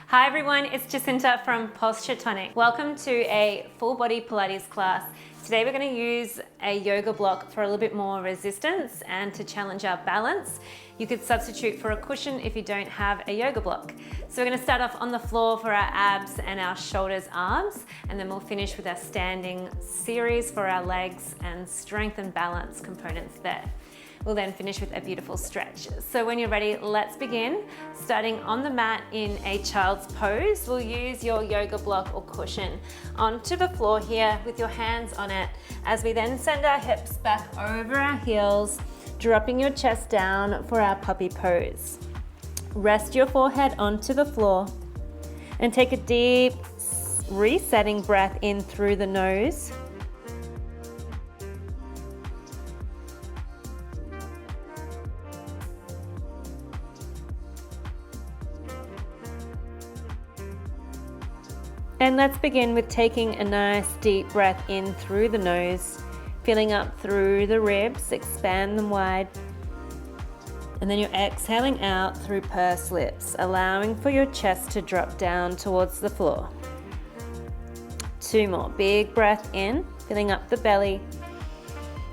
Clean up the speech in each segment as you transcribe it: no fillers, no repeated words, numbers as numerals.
Hi everyone, it's Jacinta from Posture Tonic. Welcome to a full body Pilates class. Today we're going to use a yoga block for a little bit more resistance and to challenge our balance. You could substitute for a cushion if you don't have a yoga block. So we're going to start off on the floor for our abs and our shoulders, arms, and then we'll finish with our standing series for our legs and strength and balance components there. We'll then finish with a beautiful stretch. So when you're ready, let's begin. Starting on the mat in a child's pose, we'll use your yoga block or cushion onto the floor here with your hands on it, as we then send our hips back over our heels, dropping your chest down for our puppy pose. Rest your forehead onto the floor and take a deep resetting breath in through the nose. And let's begin with taking a nice deep breath in through the nose, filling up through the ribs, expand them wide. And then you're exhaling out through pursed lips, allowing for your chest to drop down towards the floor. 2 more. Big breath in, filling up the belly.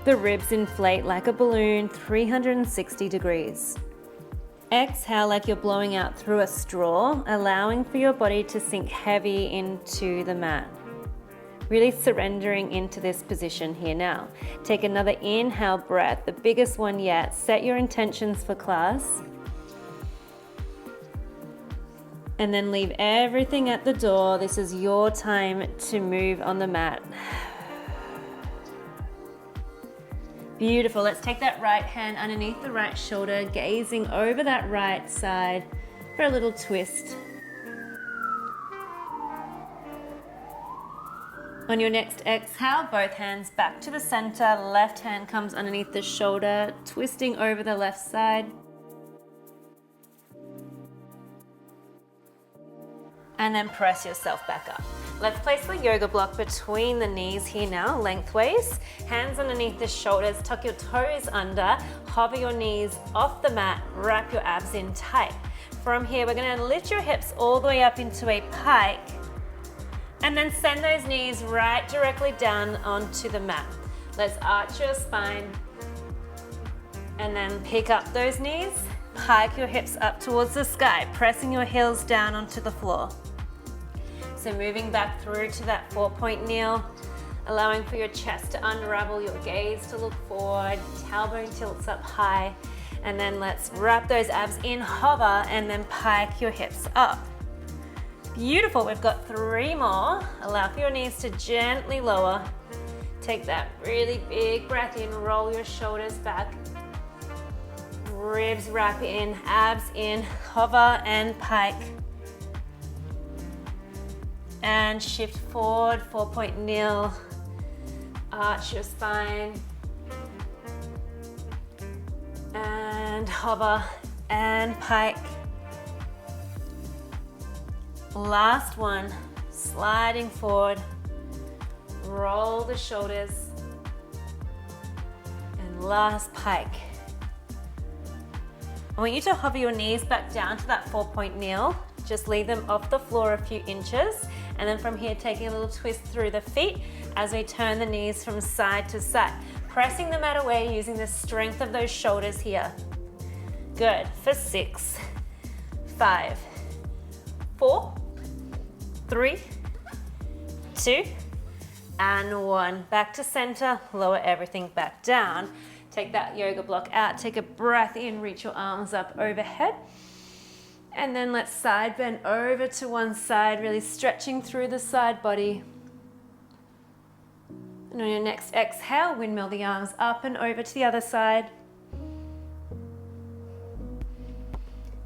The ribs inflate like a balloon, 360 degrees. Exhale like you're blowing out through a straw, allowing for your body to sink heavy into the mat. Really surrendering into this position here now. Take another inhale breath, the biggest one yet. Set your intentions for class. And then leave everything at the door. This is your time to move on the mat. Beautiful. Let's take that right hand underneath the right shoulder, gazing over that right side for a little twist. On your next exhale, both hands back to the center. Left hand comes underneath the shoulder, twisting over the left side. And then press yourself back up. Let's place the yoga block between the knees here now, lengthways. Hands underneath the shoulders, tuck your toes under, hover your knees off the mat, wrap your abs in tight. From here, we're gonna lift your hips all the way up into a pike, and then send those knees right directly down onto the mat. Let's arch your spine, and then pick up those knees, pike your hips up towards the sky, pressing your heels down onto the floor. So moving back through to that 4-point kneel, allowing for your chest to unravel, your gaze to look forward, tailbone tilts up high, and then let's wrap those abs in, hover, and then pike your hips up. Beautiful, we've got 3 more. Allow for your knees to gently lower. Take that really big breath in, roll your shoulders back. Ribs wrap in, abs in, hover and pike. And shift forward, 4-point kneel, arch your spine, and hover and pike. Last one, sliding forward, roll the shoulders, and last pike. I want you to hover your knees back down to that 4-point kneel. Just leave them off the floor a few inches. And then from here, taking a little twist through the feet as we turn the knees from side to side. Pressing the mat away using the strength of those shoulders here. Good, for 6, 5, 4, 3, 2, and 1. Back to center, lower everything back down. Take that yoga block out, take a breath in, reach your arms up overhead. And then let's side bend over to one side, really stretching through the side body. And on your next exhale, windmill the arms up and over to the other side.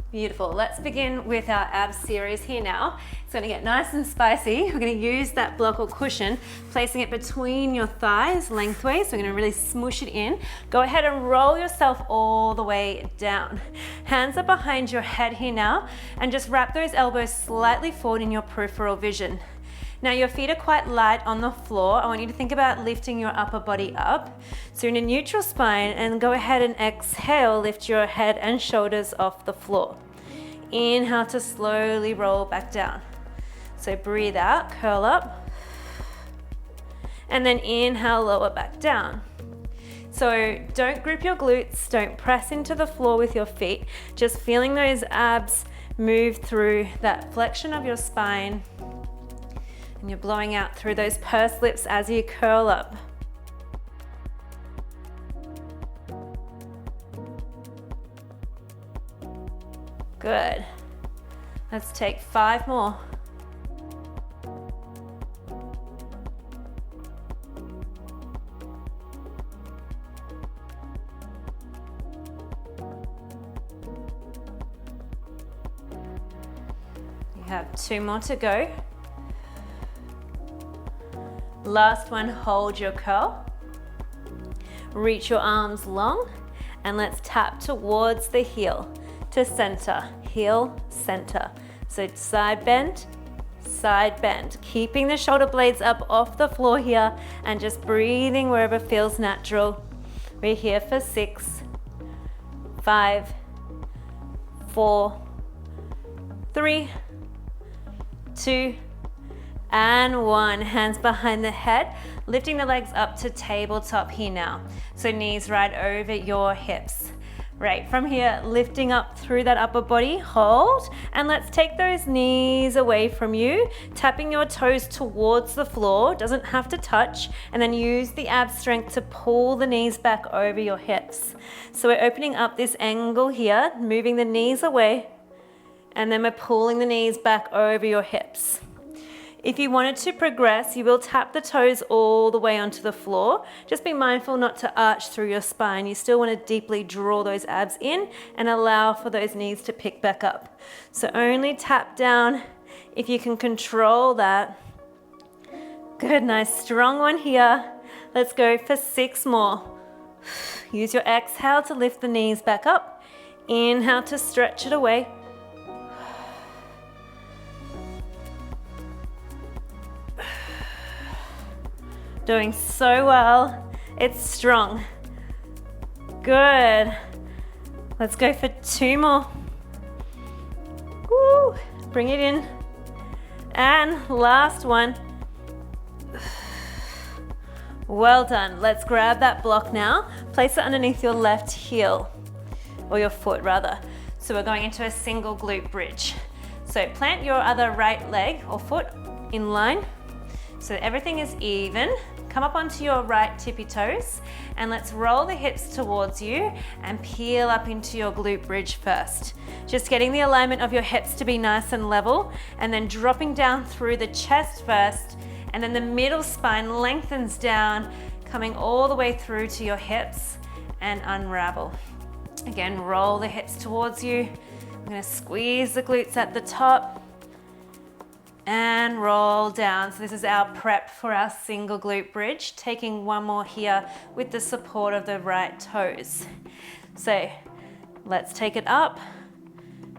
Beautiful. Let's begin with our abs series here now. It's going to get nice and spicy. We're going to use that block or cushion, placing it between your thighs lengthways. So we're going to really smoosh it in. Go ahead and roll yourself all the way down. Hands are behind your head here now, and just wrap those elbows slightly forward in your peripheral vision. Now your feet are quite light on the floor. I want you to think about lifting your upper body up. So you're in a neutral spine, and go ahead and exhale, lift your head and shoulders off the floor. Inhale to slowly roll back down. So breathe out, curl up, and then inhale, lower back down. So don't grip your glutes, don't press into the floor with your feet, just feeling those abs move through that flexion of your spine, and you're blowing out through those pursed lips as you curl up. Good. Let's take 5 more. You have 2 more to go. Last one, hold your curl. Reach your arms long, and let's tap towards the heel to center, heel, center. So side bend, keeping the shoulder blades up off the floor here and just breathing wherever feels natural. We're here for 6, 5, 4, 3, 2, and 1. Hands behind the head, lifting the legs up to tabletop here now. So knees right over your hips. Right, from here, lifting up through that upper body, hold, and let's take those knees away from you, tapping your toes towards the floor, doesn't have to touch, and then use the ab strength to pull the knees back over your hips. So we're opening up this angle here, moving the knees away, and then we're pulling the knees back over your hips. If you wanted to progress, you will tap the toes all the way onto the floor. Just be mindful not to arch through your spine. You still want to deeply draw those abs in and allow for those knees to pick back up. So only tap down if you can control that. Good, nice strong one here. Let's go for 6 more. Use your exhale to lift the knees back up. Inhale to stretch it away. Doing so well. It's strong. Good. Let's go for 2 more. Woo. Bring it in. And last one. Well done. Let's grab that block now. Place it underneath your left heel, or your foot rather. So we're going into a single glute bridge. So plant your other right leg or foot in line so that everything is even. Come up onto your right tippy toes, and let's roll the hips towards you and peel up into your glute bridge first. Just getting the alignment of your hips to be nice and level, and then dropping down through the chest first, and then the middle spine lengthens down, coming all the way through to your hips and unravel. Again, roll the hips towards you. I'm going to squeeze the glutes at the top and roll down. So this is our prep for our single glute bridge. Taking 1 more here with the support of the right toes. So let's take it up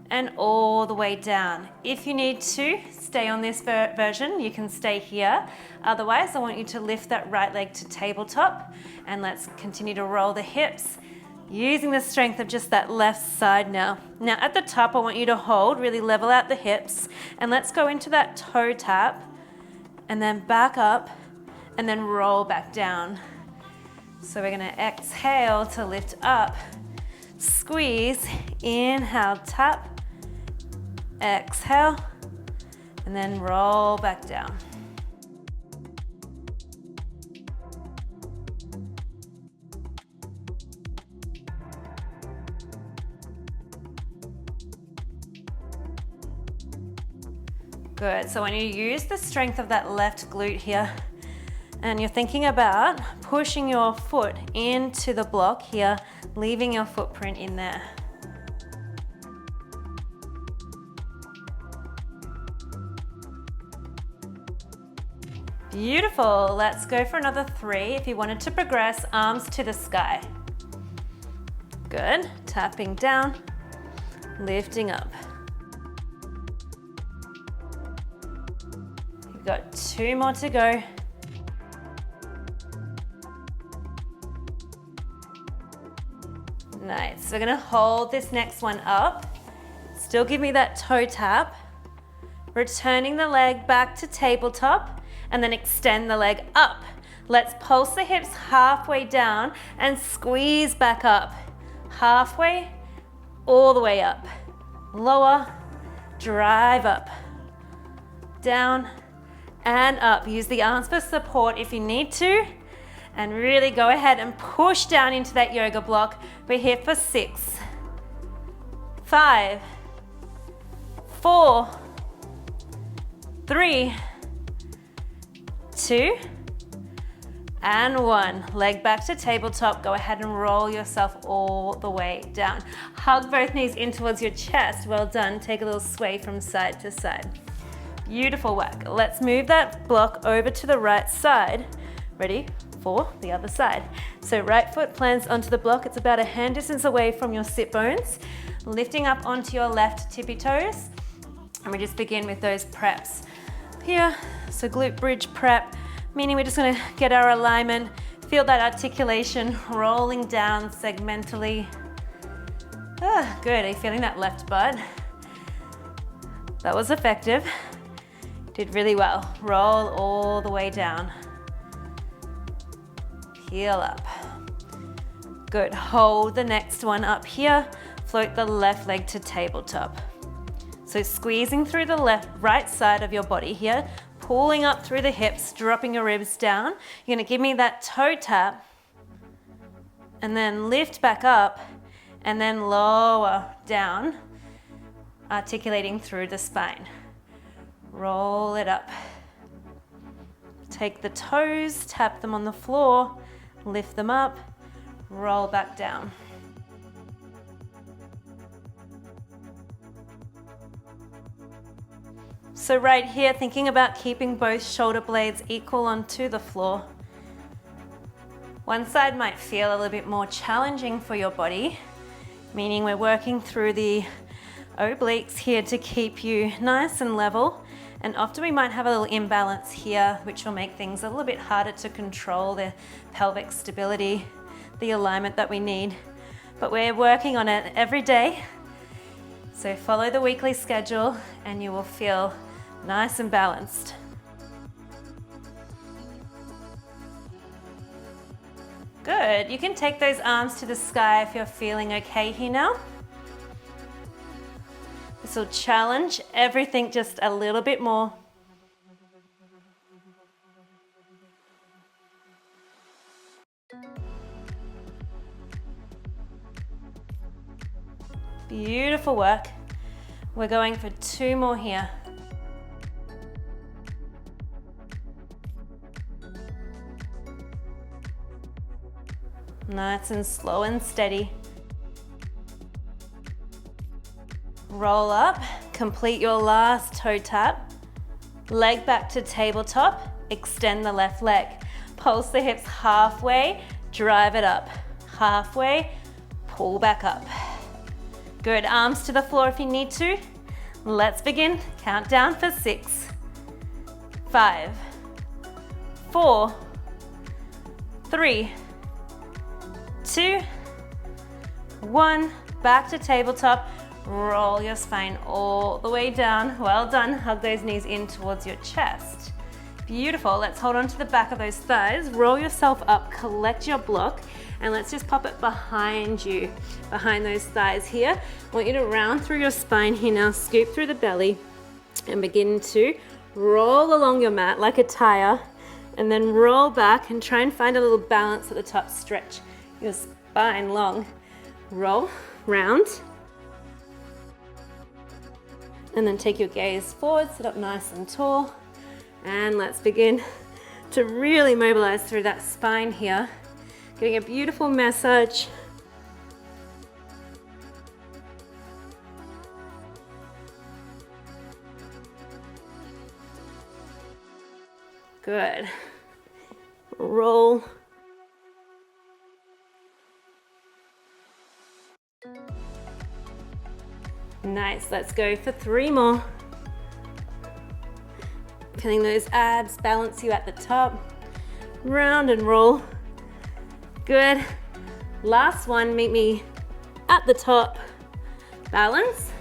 and all the way down. If you need to stay on this version, you can stay here. Otherwise, I want you to lift that right leg to tabletop, and let's continue to roll the hips, using the strength of just that left side now. Now at the top, I want you to hold, really level out the hips, and let's go into that toe tap, and then back up, and then roll back down. So we're gonna exhale to lift up, squeeze, inhale, tap, exhale, and then roll back down. Good, so when you use the strength of that left glute here, and you're thinking about pushing your foot into the block here, leaving your footprint in there. Beautiful, let's go for another 3. If you wanted to progress, arms to the sky. Good, tapping down, lifting up. You've got 2 more to go. Nice, we're gonna hold this next one up. Still give me that toe tap. Returning the leg back to tabletop and then extend the leg up. Let's pulse the hips halfway down and squeeze back up. Halfway, all the way up. Lower, drive up. Down and up. Use the arms for support if you need to. And really go ahead and push down into that yoga block. We're here for 6, 5, 4, 3, 2, and 1. Leg back to tabletop. Go ahead and roll yourself all the way down. Hug both knees in towards your chest. Well done. Take a little sway from side to side. Beautiful work. Let's move that block over to the right side. Ready? For the other side. So right foot plants onto the block. It's about a hand distance away from your sit bones. Lifting up onto your left tippy toes. And we just begin with those preps. Here, so glute bridge prep, meaning we're just gonna get our alignment, feel that articulation rolling down segmentally. Good, are you feeling that left butt? That was effective. Did really well. Roll all the way down. Heel up. Good, hold the next one up here. Float the left leg to tabletop. So squeezing through the right side of your body here, pulling up through the hips, dropping your ribs down. You're gonna give me that toe tap, and then lift back up, and then lower down, articulating through the spine. Roll it up. Take the toes, tap them on the floor, lift them up, roll back down. So right here, thinking about keeping both shoulder blades equal onto the floor. One side might feel a little bit more challenging for your body, meaning we're working through the obliques here to keep you nice and level. And often we might have a little imbalance here, which will make things a little bit harder to control the pelvic stability, the alignment that we need. But we're working on it every day. So follow the weekly schedule and you will feel nice and balanced. Good, you can take those arms to the sky if you're feeling okay here now. This will challenge everything just a little bit more. Beautiful work. We're going for 2 more here. Nice and slow and steady. Roll up, complete your last toe tap. Leg back to tabletop, extend the left leg. Pulse the hips halfway, drive it up. Halfway, pull back up. Good, arms to the floor if you need to. Let's begin. Count down for 6, 5, 4, 3, 2, 1. Back to tabletop. Roll your spine all the way down. Well done. Hug those knees in towards your chest. Beautiful. Let's hold on to the back of those thighs. Roll yourself up, collect your block, and let's just pop it behind you, behind those thighs here. I want you to round through your spine here now, scoop through the belly, and begin to roll along your mat like a tire, and then roll back and try and find a little balance at the top. Stretch your spine long. Roll, round, and then take your gaze forward, sit up nice and tall, and let's begin to really mobilize through that spine here. Getting a beautiful massage. Good. Roll. Nice, let's go for 3 more. Feeling those abs balance you at the top. Round and roll. Good. Last one, meet me at the top. Balance.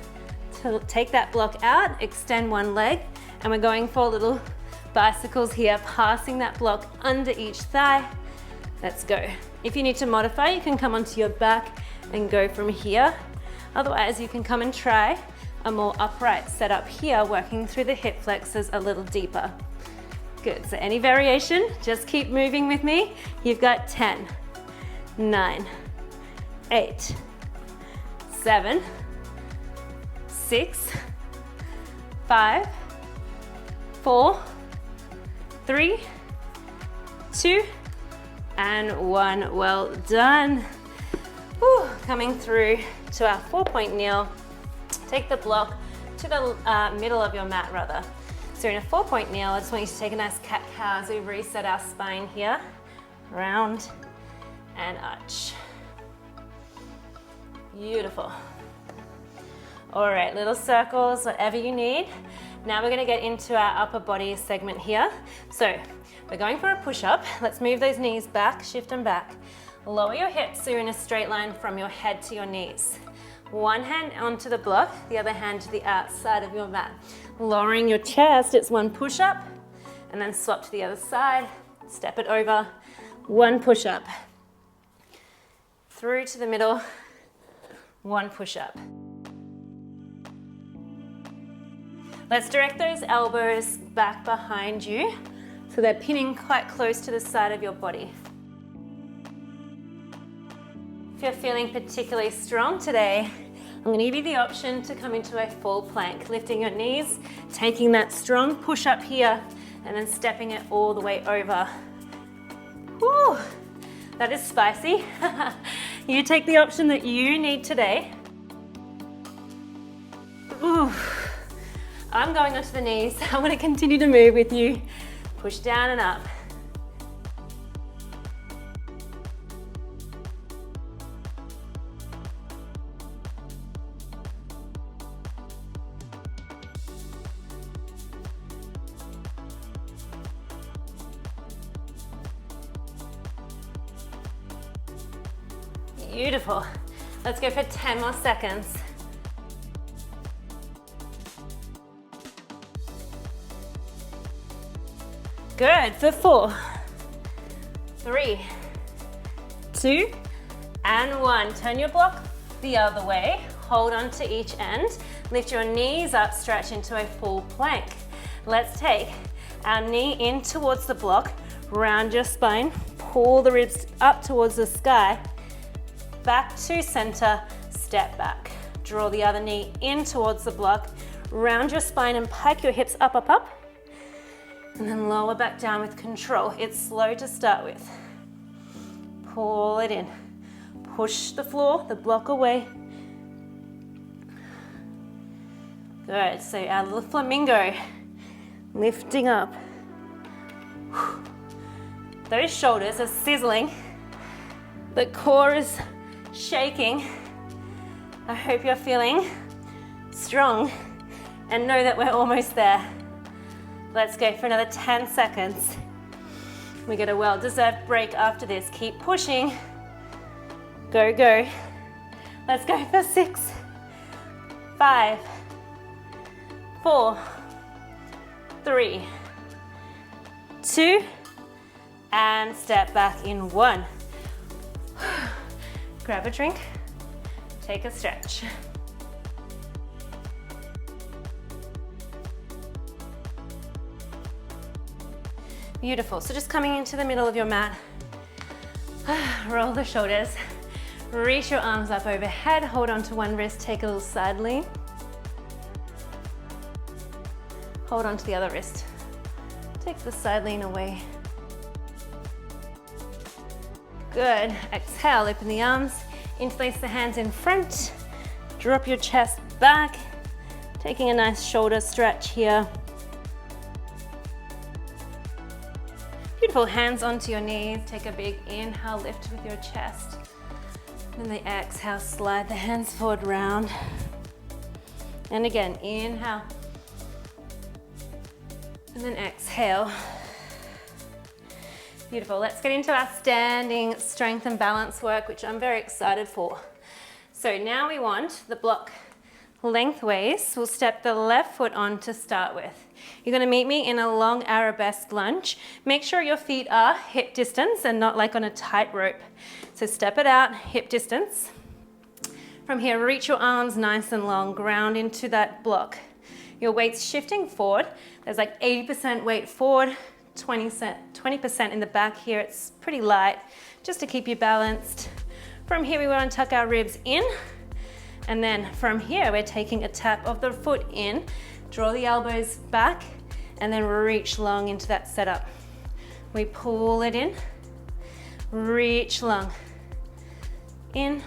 to take that block out, extend one leg, and we're going for little bicycles here, passing that block under each thigh. Let's go. If you need to modify, you can come onto your back and go from here. Otherwise, you can come and try a more upright setup here, working through the hip flexors a little deeper. Good, so any variation, just keep moving with me. You've got 10, 9, 8, 7, 6, 5, 4, 3, 2, and 1. Well done. Whew. Coming through to our 4-point kneel. Take the block to the middle of your mat rather. So in a 4-point kneel, I just want you to take a nice cat-cow as we reset our spine here. Round and arch. Beautiful. All right, little circles, whatever you need. Now we're gonna get into our upper body segment here. So we're going for a push-up. Let's move those knees back, shift them back. Lower your hips so you're in a straight line from your head to your knees. One hand onto the block, the other hand to the outside of your mat. Lowering your chest, it's one push-up, and then swap to the other side, step it over, one push-up. Through to the middle, one push-up. Let's direct those elbows back behind you so they're pinning quite close to the side of your body. If you're feeling particularly strong today, I'm going to give you the option to come into a full plank, lifting your knees, taking that strong push up here, and then stepping it all the way over. Whew, that is spicy. You take the option that you need today. Ooh. I'm going onto the knees. I'm going to continue to move with you. Push down and up. Beautiful. Let's go for 10 more seconds. Good, for 4, 3, 2, and 1. Turn your block the other way. Hold on to each end. Lift your knees up, stretch into a full plank. Let's take our knee in towards the block, round your spine, pull the ribs up towards the sky, back to center, step back. Draw the other knee in towards the block, round your spine and pike your hips up, up, up. And then lower back down with control. It's slow to start with. Pull it in. Push the floor, the block away. Good, so our little flamingo, lifting up. Those shoulders are sizzling. The core is shaking. I hope you're feeling strong and know that we're almost there. Let's go for another 10 seconds. We get a well-deserved break after this. Keep pushing. Go, go. Let's go for 6, 5, 4, 3, 2, and step back in 1. Grab a drink, take a stretch. Beautiful, so just coming into the middle of your mat, roll the shoulders, reach your arms up overhead, hold on to one wrist, take a little side lean. Hold on to the other wrist, take the side lean away. Good, exhale, open the arms, interlace the hands in front, drop your chest back, taking a nice shoulder stretch here. Beautiful, hands onto your knees, take a big inhale, lift with your chest. Then the exhale, slide the hands forward, round. And again, inhale. And then exhale. Beautiful, let's get into our standing strength and balance work, which I'm very excited for. So now we want the block Lengthways, we'll step the left foot on to start with. You're gonna meet me in a long arabesque lunge. Make sure your feet are hip distance and not like on a tight rope. So step it out, hip distance. From here, reach your arms nice and long, ground into that block. Your weight's shifting forward. There's like 80% weight forward, 20% in the back here. It's pretty light, just to keep you balanced. From here, we want to tuck our ribs in. And then from here, we're taking a tap of the foot in, draw the elbows back, and then reach long into that setup. We pull it in, reach long, in,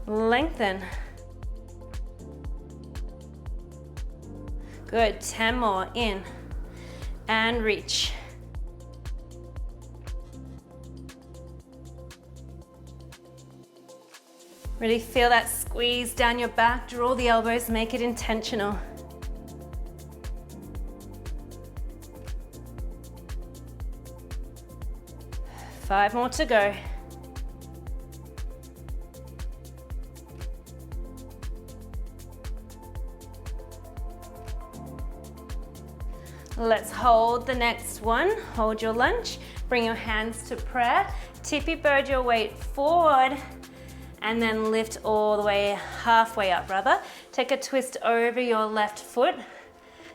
lengthen. Good, 10 more, in, and reach. Really feel that squeeze down your back, draw the elbows, make it intentional. Five more to go. Let's hold the next one. Hold your lunge, bring your hands to prayer, tippy bird your weight forward, and then lift all the way halfway up, brother. Take a twist over your left foot,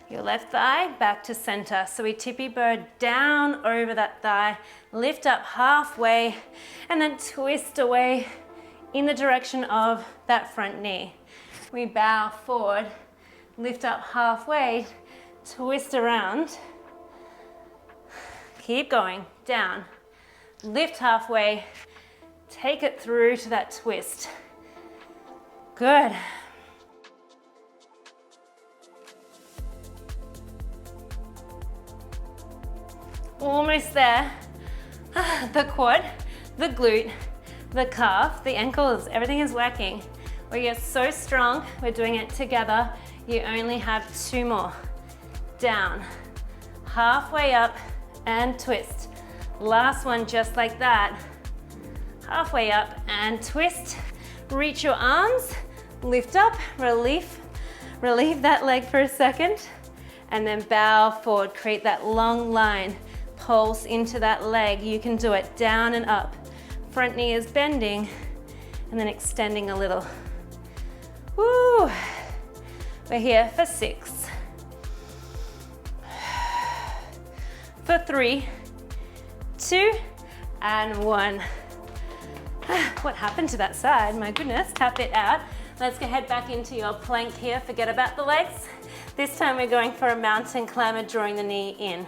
your left thigh, back to center. So we tippy bird down over that thigh, lift up halfway, and then twist away in the direction of that front knee. We bow forward, lift up halfway, twist around, keep going, down, lift halfway, take it through to that twist. Good. Almost there. The quad, the glute, the calf, the ankles, everything is working. We are so strong, we're doing it together. You only have 2 more. Down, halfway up, and twist. Last one just like that. Halfway up and twist. Reach your arms, lift up, relieve that leg for a second, and then bow forward. Create that long line, pulse into that leg. You can do it down and up. Front knee is bending and then extending a little. Woo! We're here for 6. For 3, 2, and 1. What happened to that side? My goodness, tap it out. Let's go head back into your plank here. Forget about the legs. This time we're going for a mountain climber, drawing the knee in.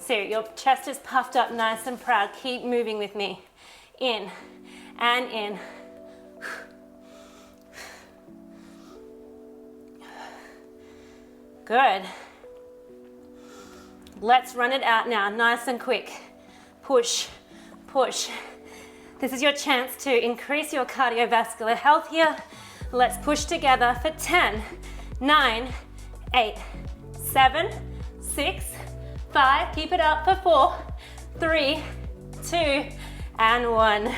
So your chest is puffed up nice and proud. Keep moving with me. In and in. Good. Let's run it out now, nice and quick. Push, push. This is your chance to increase your cardiovascular health here. Let's push together for 10, 9, 8, 7, 6, 5. Keep it up for 4, 3, 2, and 1.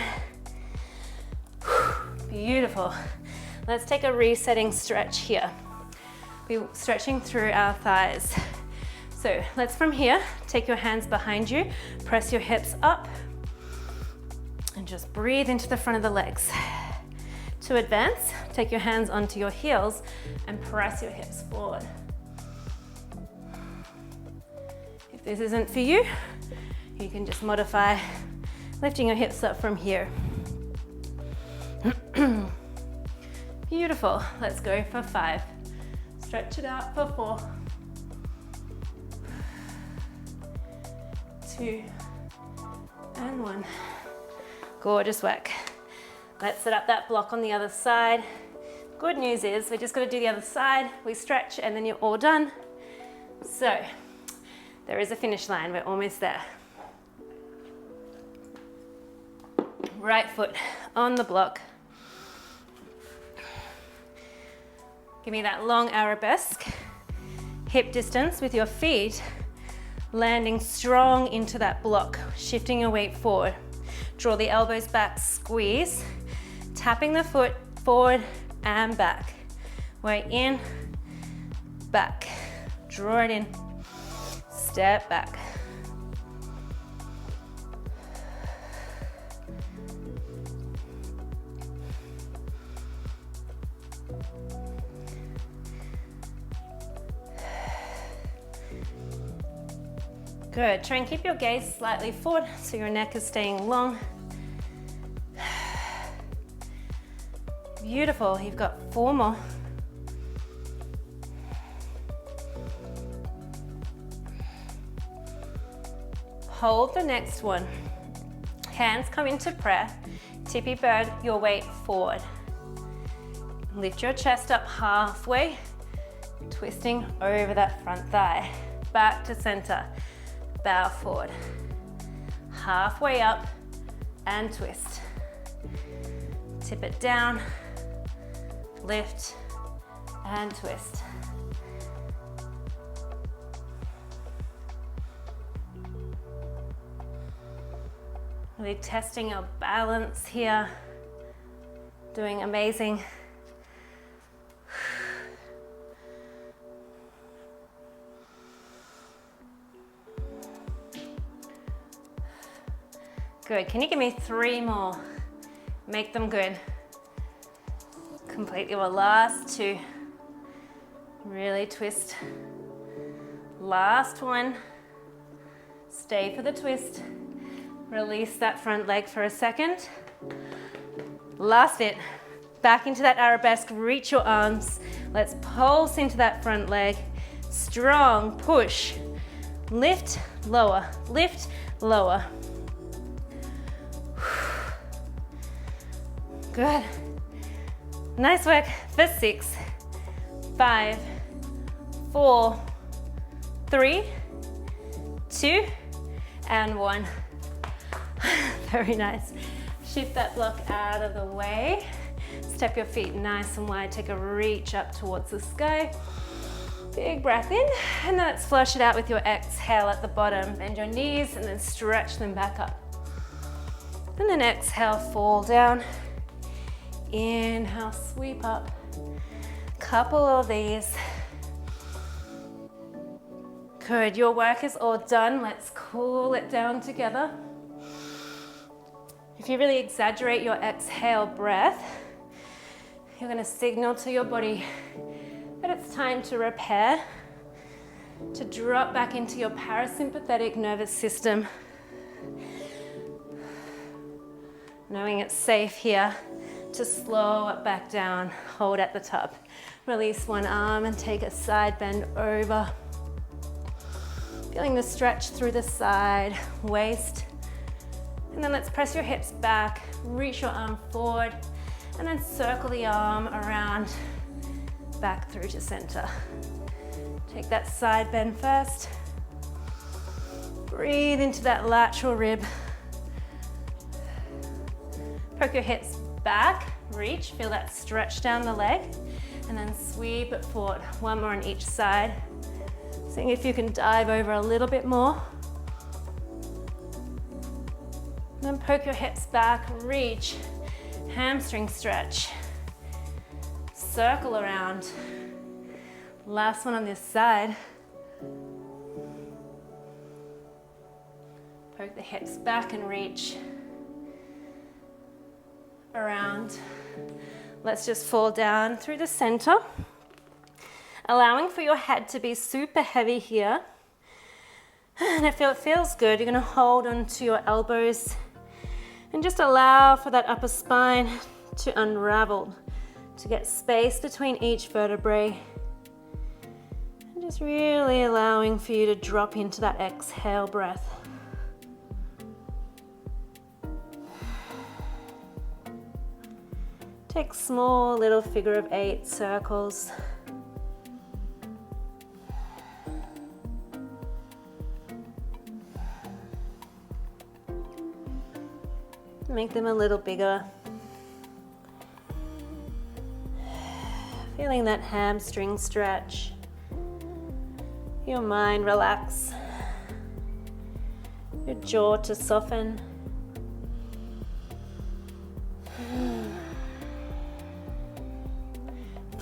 Beautiful. Let's take a resetting stretch here. We're stretching through our thighs. So let's from here, take your hands behind you, press your hips up, and just breathe into the front of the legs. To advance, take your hands onto your heels and press your hips forward. If this isn't for you, you can just modify lifting your hips up from here. Beautiful. Let's go for 5. Stretch it out for 4. 2, and 1. Gorgeous work. Let's set up that block on the other side. Good news is we just got to do the other side. We stretch and then you're all done. So there is a finish line. We're almost there. Right foot on the block. Give me that long arabesque. Hip distance with your feet. Landing strong into that block, shifting your weight forward. Draw the elbows back, squeeze, tapping the foot forward and back. Way in, back. Draw it in. Step back. Good. Try and keep your gaze slightly forward so your neck is staying long. Beautiful. You've got 4 more. Hold the next one. Hands come into prayer. Tippy bird your weight forward. Lift your chest up halfway, twisting over that front thigh. Back to center. Bow forward. Halfway up and twist. Tip it down, lift and twist. Really testing your balance here. Doing amazing. Good. Can you give me 3 more? Make them good. Complete your last 2. Really twist. Last one. Stay for the twist. Release that front leg for a second. Last bit. Back into that arabesque. Reach your arms. Let's pulse into that front leg. Strong push. Lift, lower. Lift, lower. Good. Nice work for 6, 5, 4, 3, 2, and 1. Very nice. Shift that block out of the way. Step your feet nice and wide. Take a reach up towards the sky. Big breath in, and then let's flush it out with your exhale at the bottom. Bend your knees and then stretch them back up. And then exhale, fall down. Inhale, sweep up. Couple of these. Good, your work is all done. Let's cool it down together. If you really exaggerate your exhale breath, you're going to signal to your body that it's time to repair, to drop back into your parasympathetic nervous system. Knowing it's safe here to slow it back down, hold at the top. Release one arm and take a side bend over. Feeling the stretch through the side, waist. And then let's press your hips back, reach your arm forward, and then circle the arm around, back through to center. Take that side bend first. Breathe into that lateral rib. Poke your hips back, reach, feel that stretch down the leg, and then sweep it forward. One more on each side. Seeing if you can dive over a little bit more. Then poke your hips back, reach, hamstring stretch. Circle around. Last one on this side. Poke the hips back and reach around. Let's just fall down through the center, allowing for your head to be super heavy here. And if it feels good, you're going to hold onto your elbows and just allow for that upper spine to unravel, to get space between each vertebrae. And just really allowing for you to drop into that exhale breath. Take small little figure of 8 circles. Make them a little bigger. Feeling that hamstring stretch. Your mind relax. Your jaw to soften.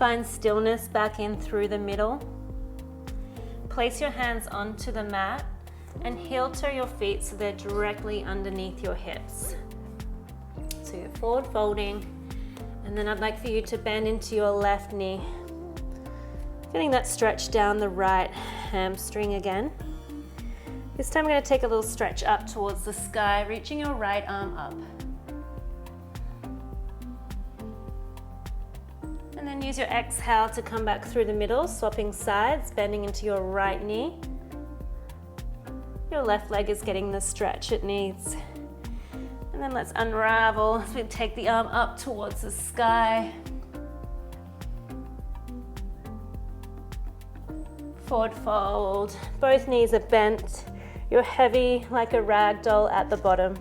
Find stillness back in through the middle. Place your hands onto the mat and heel toe your feet so they're directly underneath your hips. So you're forward folding, and then I'd like for you to bend into your left knee. Feeling that stretch down the right hamstring again. This time I'm going to take a little stretch up towards the sky, reaching your right arm up. And then use your exhale to come back through the middle, swapping sides, bending into your right knee. Your left leg is getting the stretch it needs. And then let's unravel as we take the arm up towards the sky. Forward fold. Both knees are bent. You're heavy like a rag doll at the bottom.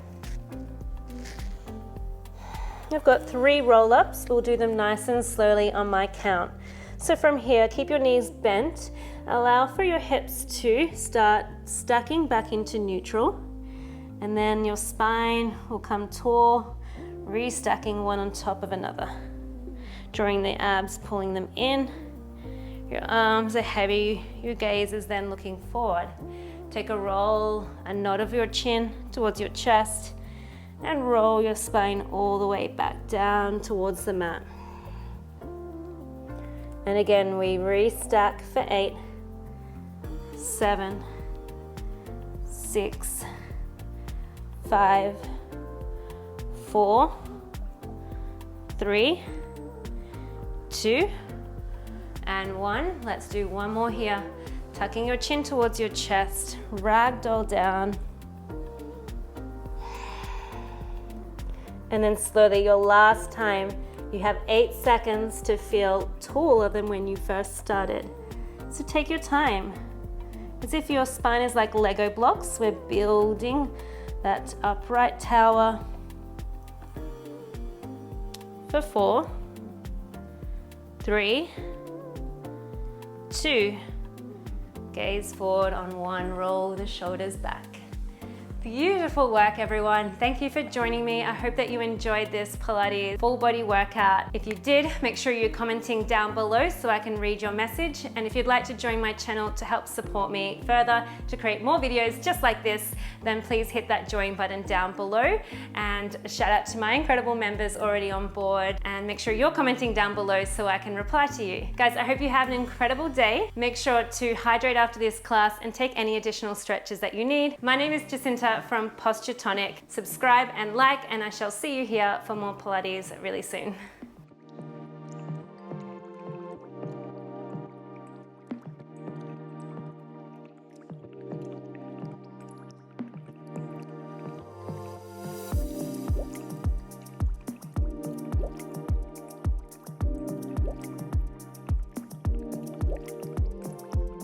I've got 3 roll-ups. We'll do them nice and slowly on my count. So from here, keep your knees bent. Allow for your hips to start stacking back into neutral. And then your spine will come tall, restacking one on top of another. Drawing the abs, pulling them in. Your arms are heavy. Your gaze is then looking forward. Take a roll, a nod of your chin towards your chest, and roll your spine all the way back down towards the mat. And again, we restack for 8, 7, 6, 5, 4, 3, 2, and 1. Let's do one more here. Tucking your chin towards your chest, ragdoll down. And then slowly, your last time, you have 8 seconds to feel taller than when you first started. So take your time. As if your spine is like Lego blocks, we're building that upright tower. For 4, 3, 2, gaze forward on 1, roll the shoulders back. Beautiful work, everyone. Thank you for joining me. I hope that you enjoyed this Pilates full body workout. If you did, make sure you're commenting down below so I can read your message. And if you'd like to join my channel to help support me further to create more videos just like this, then please hit that join button down below. And shout out to my incredible members already on board, and make sure you're commenting down below so I can reply to you. Guys, I hope you have an incredible day. Make sure to hydrate after this class and take any additional stretches that you need. My name is Jacinta from Posture Tonic. Subscribe and like, and I shall see you here for more Pilates really soon.